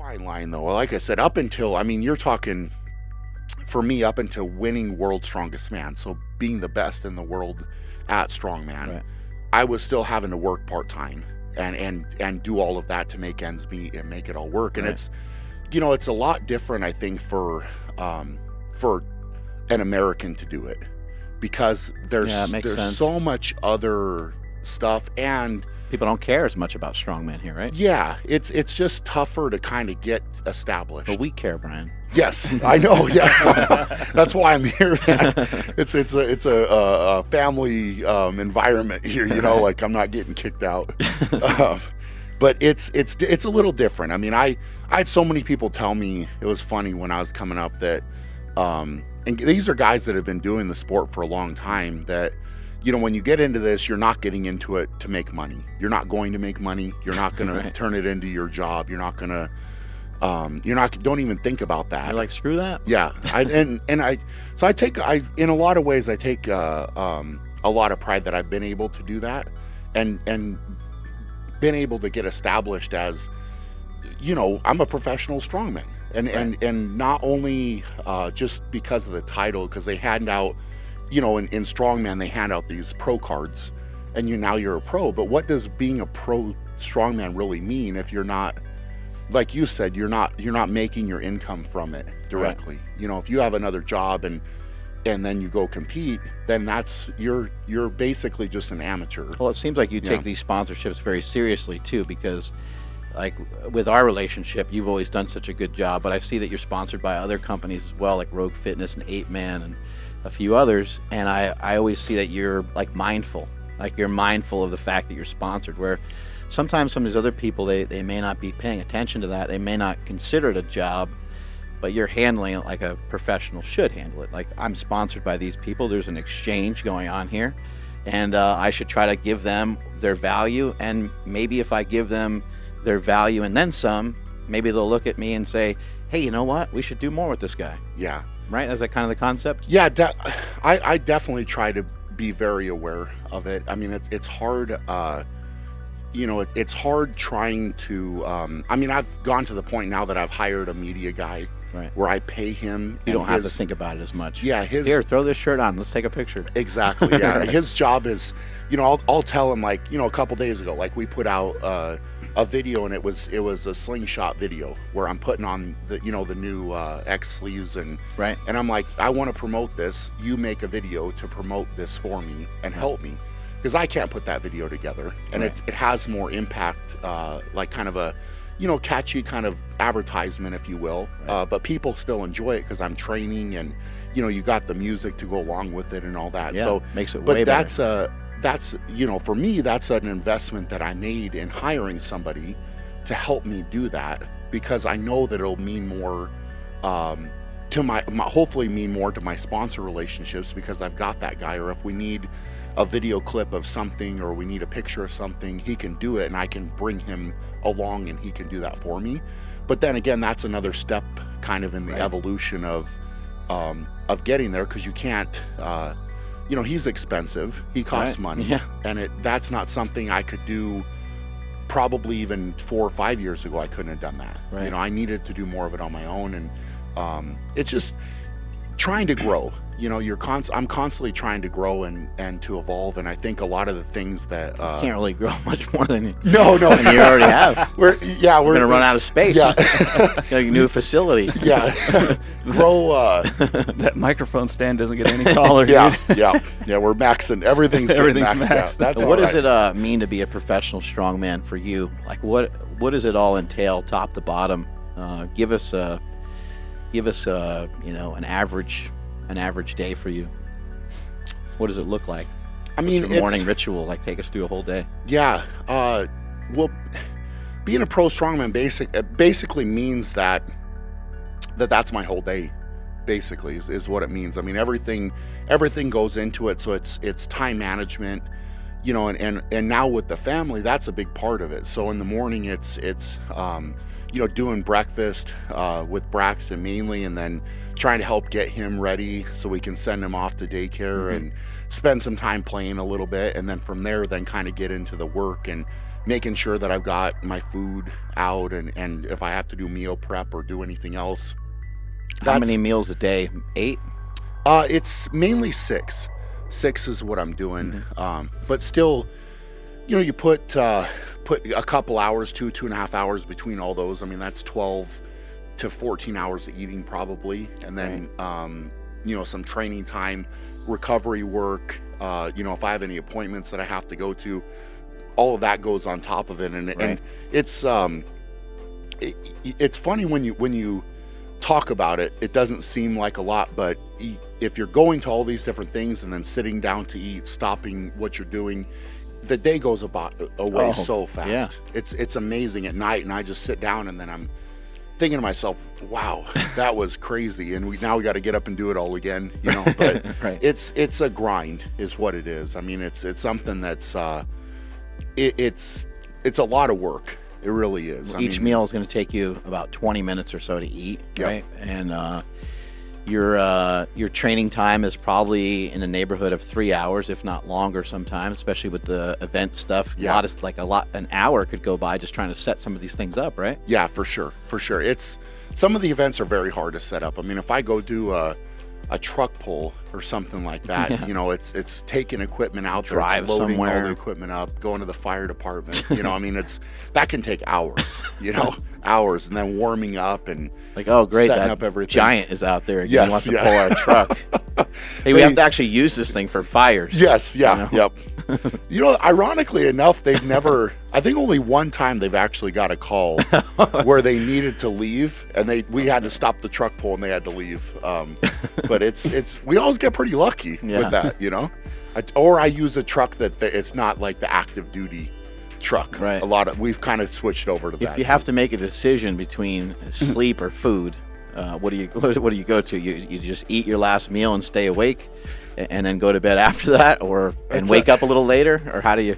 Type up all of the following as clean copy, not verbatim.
fine line though. Like I said, up until, I mean, you're talking, for me, up until winning World's Strongest Man, so being the best in the world at strongman, Right. I was still having to work part-time and do all of that to make ends meet and make it all work. And Right. it's, you know, it's a lot different, I think, for an American to do it, because there's sense. so much other stuff, and People don't care as much about strongman here, right? yeah, it's just tougher to kind of get established. But we care, Brian. Yes, I know. Yeah, that's why I'm here. It's a family environment here. You know, like I'm not getting kicked out. But it's a little different. I mean, I had so many people tell me, it was funny when I was coming up that, and these are guys that have been doing the sport for a long time, that, you know, when you get into this, you're not getting into it to make money. You're not going to make money. You're not going Right. to turn it into your job. You're not going to, don't even think about that. You're like, screw that. Yeah. In a lot of ways, I take a lot of pride that I've been able to do that, and been able to get established as, you know, I'm a professional strongman. And not only just because of the title, because they hand out, you know, in strongman, they hand out these pro cards, and you're a pro. But what does being a pro strongman really mean if you're not, like you said, you're not making your income from it directly? Right. You know, if you have another job and then you go compete, then that's you're basically just an amateur. Well, it seems like you take these sponsorships very seriously too, because like with our relationship, you've always done such a good job, but I see that you're sponsored by other companies as well, like Rogue Fitness and 8-Man and a few others, and I always see that you're like mindful of the fact that you're sponsored, where sometimes some of these other people, they may not be paying attention to that, they may not consider it a job, but you're handling it like a professional should handle it. Like, I'm sponsored by these people, there's an exchange going on here, and I should try to give them their value, and maybe if I give them their value and then some, maybe they'll look at me and say, hey, you know what, we should do more with this guy. Yeah. Right? Is that kind of the concept? Yeah, I definitely try to be very aware of it. I mean, it's hard, you know, it's hard trying to, I mean, I've gone to the point now that I've hired a media guy, right, where I pay him. You don't have to think about it as much. Yeah, here, throw this shirt on, let's take a picture. Exactly, yeah. His job is, you know, I'll tell him, like, you know, a couple days ago, like, we put out a video, and it was a slingshot video where I'm putting on the, you know, the new X sleeves, and right, and I'm like, I want to promote this, you make a video to promote this for me and help me, because I can't put that video together, and right, it has more impact, like kind of a, you know, catchy kind of advertisement, if you will, right, but people still enjoy it because I'm training, and, you know, you got the music to go along with it and all that. Yeah, so makes it way better. That's, you know, for me, that's an investment that I made in hiring somebody to help me do that, because I know that it'll mean more to my hopefully mean more to my sponsor relationships, because I've got that guy, or if we need a video clip of something, or we need a picture of something, he can do it, and I can bring him along and he can do that for me. But then again, that's another step kind of in the right, evolution of getting there, because you can't, you know, he's expensive, he costs right, money, yeah, and that's not something I could do. Probably even 4 or 5 years ago, I couldn't have done that. right. You know, I needed to do more of it on my own, and it's just trying to grow. You know, I'm constantly trying to grow and to evolve, and I think a lot of the things that you can't really grow much more than no, than you already have. we're gonna run out of space. Yeah, Got a new facility. yeah. Grow. That microphone stand doesn't get any taller. Yeah, dude. yeah. We're maxing everything's Everything's maxed out. maxed. That's So what all does right. it mean to be a professional strongman for you? Like, what does it all entail, top to bottom? Give us you know, an average day for you. What does it look like? I mean, What's your morning ritual? Like, take us through a whole day. Yeah. Well, being a pro strongman basically means that's my whole day. Basically, is what it means. I mean, everything goes into it. So it's time management. you know, and now with the family, that's a big part of it. So in the morning, it's you know, doing breakfast with Braxton mainly, and then trying to help get him ready so we can send him off to daycare and spend some time playing a little bit. And then from there, then kind of get into the work and making sure that I've got my food out, and if I have to do meal prep or do anything else. How many meals a day? 8? It's mainly 6. 6 is what I'm doing. But still, you know, you put a couple hours, 2.5 hours between all those. I mean, that's 12 to 14 hours of eating probably. And then, you know, some training time, recovery work, you know, if I have any appointments that I have to go to, all of that goes on top of it. And it's funny when you talk about it, it doesn't seem like a lot, but if you're going to all these different things and then sitting down to eat, stopping what you're doing, the day goes away so fast. Yeah. It's amazing at night, and I just sit down and then I'm thinking to myself, wow, that was crazy, and now we got to get up and do it all again, you know. But it's a grind is what it is. I mean, it's something that's it's a lot of work. It really is. Each meal is going to take you about 20 minutes or so to eat, right? And your training time is probably in the neighborhood of 3 hours, if not longer sometimes, especially with the event stuff. An hour could go by just trying to set some of these things up, right? Yeah, for sure. It's some of the events are very hard to set up. I mean, if I go do a truck pull or something like that, you know, it's taking equipment out there, it's loading somewhere, all the equipment up, going to the fire department, you know, I mean, that can take hours, you know, hours, and then warming up and like, oh great, setting that up everything. Giant is out there again. He wants to pull our truck. Hey, we have to actually use this thing for fires. Yes, yeah, you know? Yep. You know, ironically enough, they've never, I think only one time they've actually got a call where they needed to leave, and we had to stop the truck pull and they had to leave. But we always get pretty lucky with that, you know. Or I use a truck that it's not like the active duty truck. Right. We've kind of switched over to that. If you have to make a decision between sleep or food, what do you go to? You just eat your last meal and stay awake, and then go to bed after that, and wake up a little later, or how do you?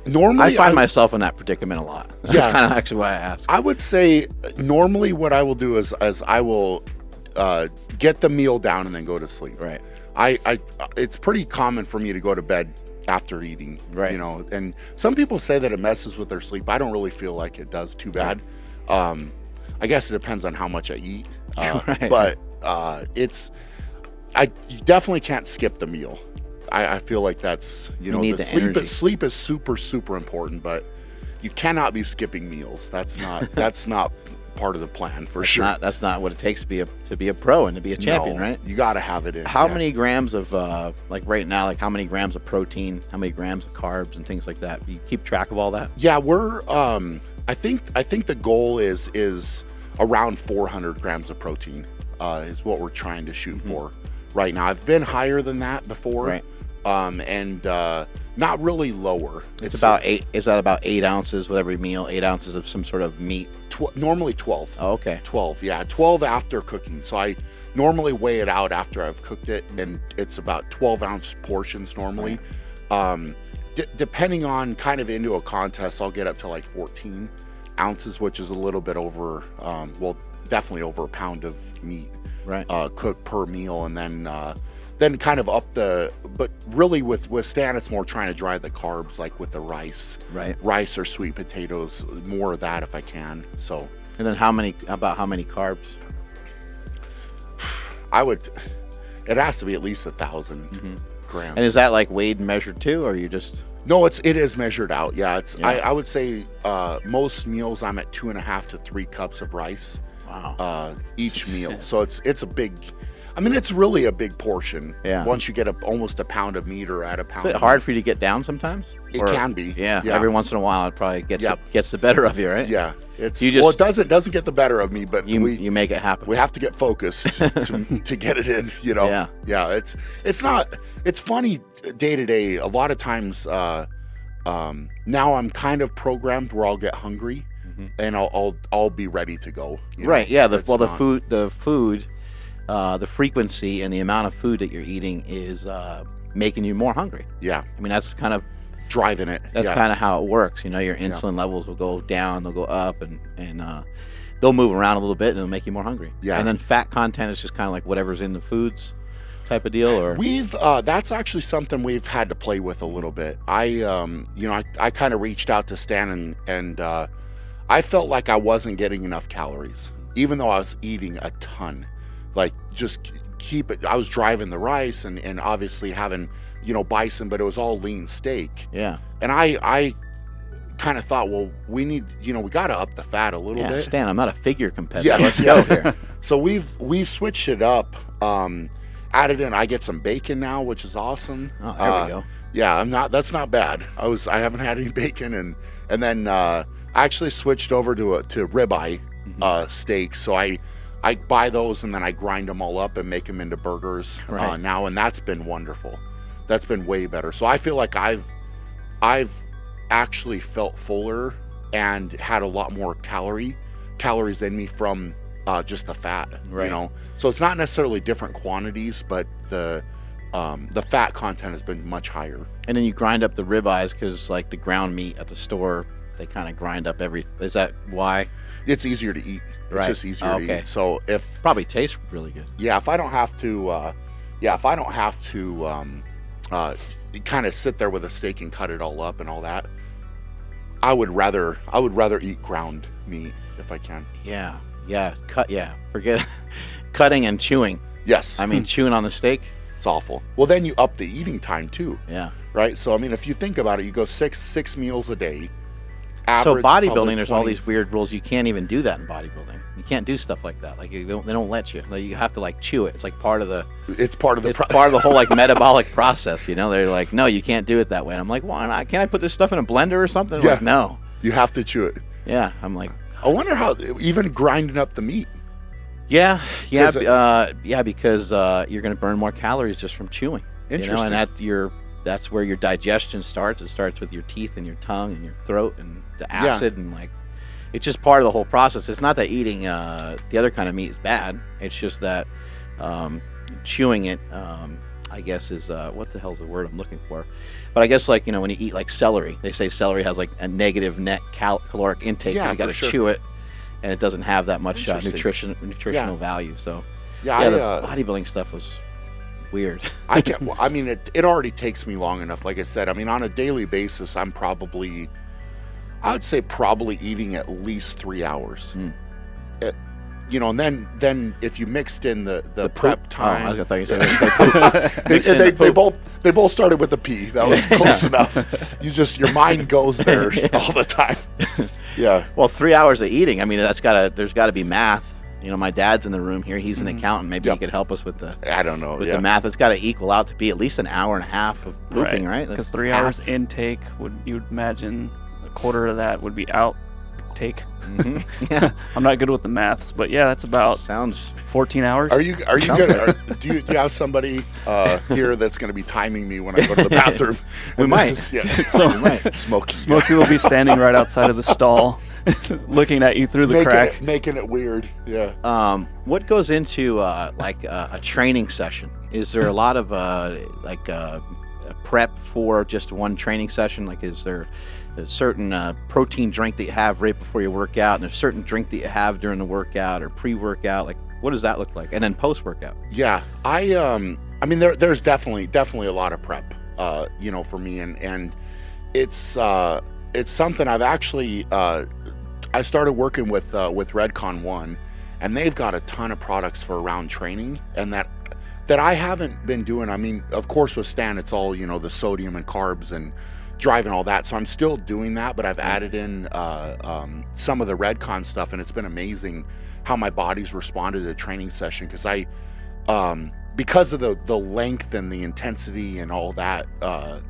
Normally, I find myself in that predicament a lot. That's kind of actually why I ask. I would say normally what I will do is I will get the meal down and then go to sleep. Right. It's pretty common for me to go to bed after eating. Right. You know, and some people say that it messes with their sleep. I don't really feel like it does too bad. Right. I guess it depends on how much I eat. But you definitely can't skip the meal. I feel like that's, you know, need the energy. Sleep is super, super important, but you cannot be skipping meals. That's not part of the plan for sure. That's not what it takes to be a pro and to be a champion, right? You got to have it in. How many grams of like right now, like how many grams of protein, how many grams of carbs and things like that? Do you keep track of all that? Yeah, we're I think the goal is around 400 grams of protein is what we're trying to shoot for right now. I've been higher than that before. Right. And not really lower. It's about 8. Is that about 8 ounces with every meal? 8 ounces of some sort of meat. Normally 12. Oh, okay. 12. Yeah, 12 after cooking. So I normally weigh it out after I've cooked it, and it's about 12-ounce portions normally. Right. Depending on kind of into a contest, I'll get up to like 14 ounces, which is a little bit over. Definitely over a pound of meat. Right. Cooked per meal, and then kind of but really with Stan, it's more trying to dry the carbs, like with the rice. Right. Rice or sweet potatoes, more of that if I can. So. And then how many carbs? It has to be at least 1,000 grams. And is that like weighed and measured too, or you just? No, it is measured out. Yeah, I would say most meals I'm at 2.5 to 3 cups of rice. Wow. Each meal. So it's a big. I mean, it's really a big portion. Yeah. Once you get almost a pound of meat or at a pound. Is it hard for you to get down sometimes? It can be. Yeah. Every once in a while, it probably gets the better of you, right? Yeah. It doesn't get the better of me, but you make it happen. We have to get focused to get it in. You know. Yeah. Yeah. It's funny day to day. A lot of times, now I'm kind of programmed where I'll get hungry, and I'll be ready to go. Right. Yeah. The food. The frequency and the amount of food that you're eating is making you more hungry. Yeah. I mean, that's kind of Driving it. That's yeah. kind of how it works. You know, your insulin levels will go down, they'll go up, and they'll move around a little bit, and it'll make you more hungry. Yeah. And then fat content is just kind of like whatever's in the foods type of deal, or we've that's actually something we've had to play with a little bit. I kind of reached out to Stan and I felt like I wasn't getting enough calories, even though I was eating a ton. Like, just keep it. I was driving the rice and obviously having, bison, but it was all lean steak. Yeah. And I kind of thought, well, we need, we got to up the fat a little bit. Stan, I'm not a figure competitor. Yes, Let's go here. So we've switched it up. Added in, I get some bacon now, which is awesome. Oh, there we go. Yeah, that's not bad. I haven't had any bacon, and then I actually switched over to ribeye steak. So I buy those and then I grind them all up and make them into burgers now, and that's been wonderful. That's been way better. So I feel like I've actually felt fuller and had a lot more calories in me from just the fat, So it's not necessarily different quantities, but the fat content has been much higher. And then you grind up the ribeyes because, like, the ground meat at the store, they kind of grind up is that why? It's easier to eat. It's just easier to eat. So probably tastes really good. Yeah, if I don't have to, kind of sit there with a steak and cut it all up and all that, I would rather eat ground meat if I can. Yeah. Forget cutting and chewing. Yes. I mean, chewing on the steak. It's awful. Well, then you up the eating time too. Yeah. Right. So I mean, if you think about it, you go six meals a day. So bodybuilding, there's all these weird rules. You can't even do that in bodybuilding. You can't do stuff like that. Like, they don't let you. Like, you have to, like, chew it. It's like part of the. It's part of the. Part of the whole, like, metabolic process. They're like, no, you can't do it that way. And I'm like, why not? Can't I put this stuff in a blender or something? Yeah. Like, no. You have to chew it. Yeah. I'm like. I wonder how even grinding up the meat. Yeah, because you're going to burn more calories just from chewing. Interesting. And that's where your digestion starts. It starts with your teeth and your tongue and your throat and the acid and, like, it's just part of the whole process. It's not that eating the other kind of meat is bad. It's just that chewing it, I guess, is what the hell's the word I'm looking for? But I guess, like, when you eat, like, celery, they say celery has, like, a negative net caloric intake. Yeah, you got to chew it, and it doesn't have that much nutritional value. So the bodybuilding stuff was weird. It already takes me long enough. Like I said, I mean, on a daily basis, I would say probably eating at least 3 hours. And then if you mixed in the prep time. I thought you said they both started with a P. That was close enough. Your mind goes there all the time. Yeah. Well, 3 hours of eating. I mean, there's got to be math. My dad's in the room here. He's an accountant. Maybe he could help us with the. I don't know. With the math, it's got to equal out to be at least an hour and a half of pooping, right? Because 3 hours intake you'd imagine a quarter of that would be outtake. Yeah. I'm not good with the maths, but yeah, that's about sounds 14 hours. Are you good? Do you have somebody here that's going to be timing me when I go to the bathroom? We might. So we might. Smokey will be standing right outside of the stall, looking at you through the crack, making it weird. Yeah. What goes into a training session? Is there a lot of a prep for just one training session? Like, is there a certain protein drink that you have right before you work out, and a certain drink that you have during the workout or pre-workout? Like, what does that look like? And then post-workout? Yeah, there's definitely a lot of prep, for me, and it's something I've actually I started working with Redcon One, and they've got a ton of products for around training, and that I haven't been doing. I mean, of course, with Stan, it's all the sodium and carbs and drive and all that, so I'm still doing that, but I've added in some of the Redcon stuff, and it's been amazing how my body's responded to the training session, because because of the length and the intensity and all that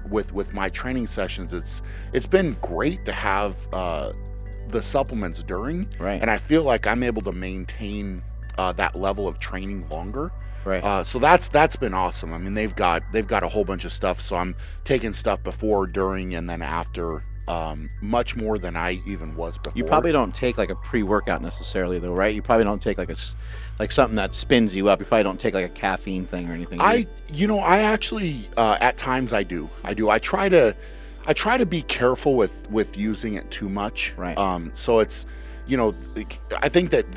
with my training sessions, it's been great to have the supplements during, right? And I feel like I'm able to maintain that level of training longer. Right. So that's been awesome. I mean, they've got a whole bunch of stuff. So I'm taking stuff before, during, and then after much more than I even was before. You probably don't take like a pre-workout necessarily, though, right? You probably don't take like like something that spins you up. You probably don't take like a caffeine thing or anything. I actually at times I do. I try to be careful with using it too much. Right. So it's, I think that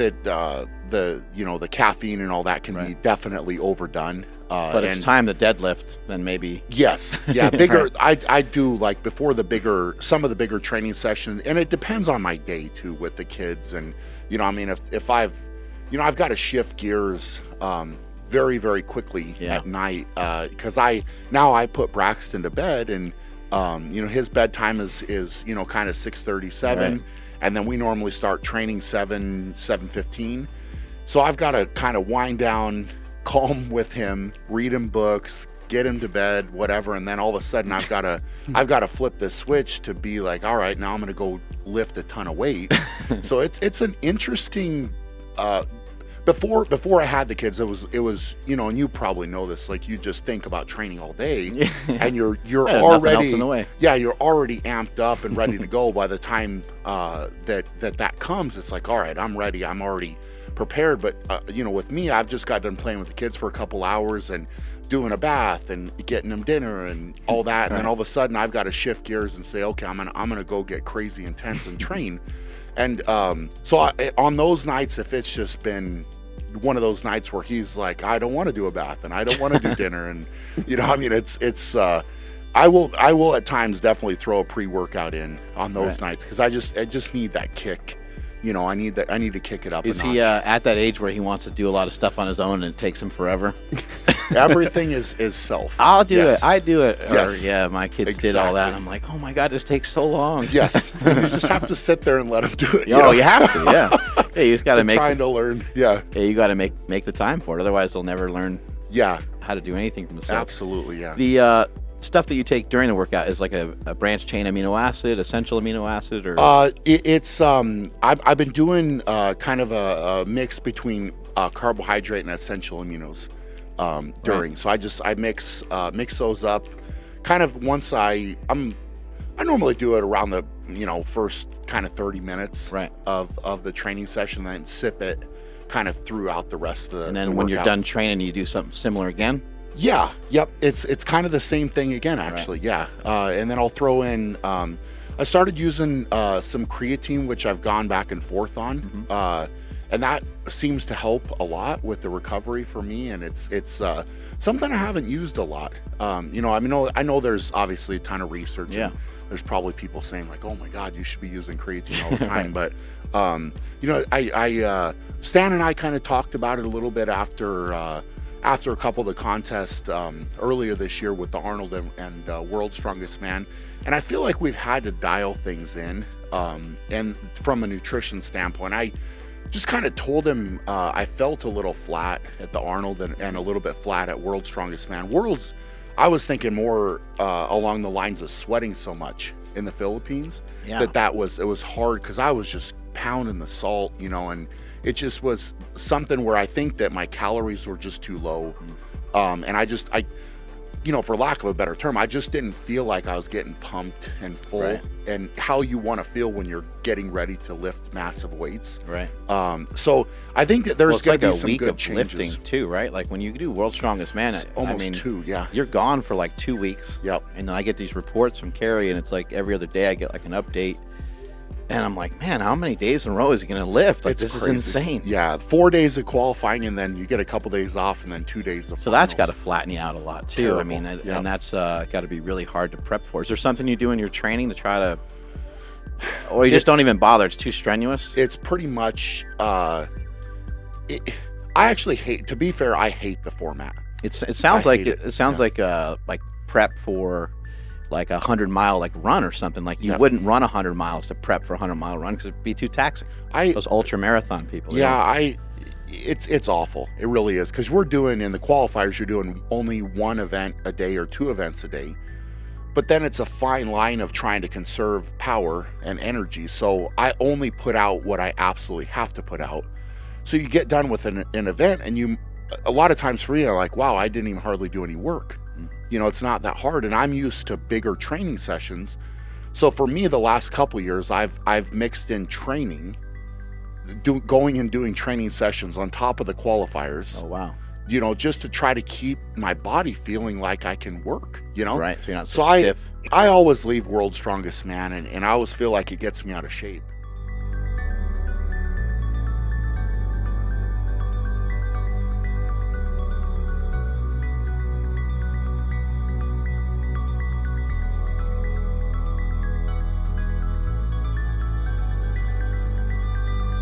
the caffeine and all that can be definitely overdone. But it's time to deadlift, then maybe. Yes. Yeah. Bigger. Right. I do like before some of the bigger training sessions, and it depends on my day too with the kids. And, if I've got to shift gears, very, very quickly at night. Cause I put Braxton to bed, and, his bedtime is kind of 6:37. Right. And then we normally start training 7:15. So I've got to kind of wind down, calm with him, read him books, get him to bed, whatever, and then all of a sudden I've got to flip the switch to be like, all right, now I'm going to go lift a ton of weight. So it's an interesting. Before I had the kids, it was and you probably know this, like you just think about training all day, and you're already in the way. You're already amped up and ready to go. By the time that comes, it's like, all right, I'm ready, I'm already prepared. But with me, I've just got done playing with the kids for a couple hours and doing a bath and getting them dinner and all that, and then all of a sudden I've got to shift gears and say, okay, I'm gonna go get crazy intense and train. And so on those nights, if it's just been one of those nights where he's like, I don't want to do a bath and I don't want to do dinner, and it's I will at times definitely throw a pre-workout in on those nights, because I just need that kick. I need to kick it up. Is a notch. he at that age where he wants to do a lot of stuff on his own and it takes him forever? Everything is self. I'll do Yes. it. I do it. Yes. Or, yeah, my kids did all that. I'm like, oh my God, this takes so long. Yes. You just have to sit there and let them do it. You have to. Yeah. Yeah, you just got to make. Trying to learn. Yeah. Yeah, you got to make the time for it. Otherwise, they'll never learn. Yeah. How to do anything for themselves. Absolutely. Yeah. The stuff that you take during the workout is like a branched chain amino acid, essential amino acid, or it's I've been doing kind of a mix between carbohydrate and essential aminos during. So I mix those up kind of once I normally do it around the first kind of 30 minutes of the training session, and then sip it kind of throughout the rest of the and then the when you're workout. done training, you do something similar again. Yeah. Yep. It's kind of the same thing again, actually. Right. Yeah. And then I'll throw in. I started using some creatine, which I've gone back and forth on, and that seems to help a lot with the recovery for me. And it's something I haven't used a lot. I know there's obviously a ton of research. Yeah. And there's probably people saying like, "Oh my God, you should be using creatine all the time." But Stan and I kind of talked about it a little bit after a couple of the contests earlier this year with the Arnold and World's Strongest Man. And I feel like we've had to dial things in. And from a nutrition standpoint, I just kind of told him I felt a little flat at the Arnold and a little bit flat at World's Strongest Man. I was thinking more along the lines of sweating so much in the Philippines it was hard, because I was just pounding the salt, and it just was something where I think that my calories were just too low. And I for lack of a better term, I just didn't feel like I was getting pumped and full. Right. And how you want to feel when you're getting ready to lift massive weights. Right. So I think that there's going to be like a some week good of changes. lifting too, right? Like when you do World's Strongest Man, Almost 2, yeah. You're gone for like 2 weeks. Yep. And then I get these reports from Carrie, and it's like every other day I get like an update. And I'm like, man, how many days in a row is he going to lift? Like, this crazy. is insane. Yeah, 4 days of qualifying, and then you get a couple days off, and then 2 days of So that's got finals. to flatten you out a lot too. Terrible. I mean, and that's got to be really hard to prep for. Is there something you do in your training to try to, or you just don't even bother? It's too strenuous. It's pretty much. I actually hate. To be fair, I hate the format. It sounds like hate it sounds like prep for like 100-mile run or something. Like you wouldn't run 100 miles to prep for a 100-mile run because it'd be too taxing. Those ultra marathon people. It's awful. It really is, because we're doing in the qualifiers, you're doing only one event a day or 2 events a day. But then it's a fine line of trying to conserve power and energy. So I only put out what I absolutely have to put out. So you get done with an event, and a lot of times for me, I'm like, wow, I didn't even hardly do any work. It's not that hard. And I'm used to bigger training sessions So for me, the last couple years, I've mixed in training, going and doing training sessions on top of the qualifiers. Oh, wow. Just to try to keep my body feeling like I can work, Right, so you're not so stiff. I always leave World's Strongest Man, and I always feel like it gets me out of shape.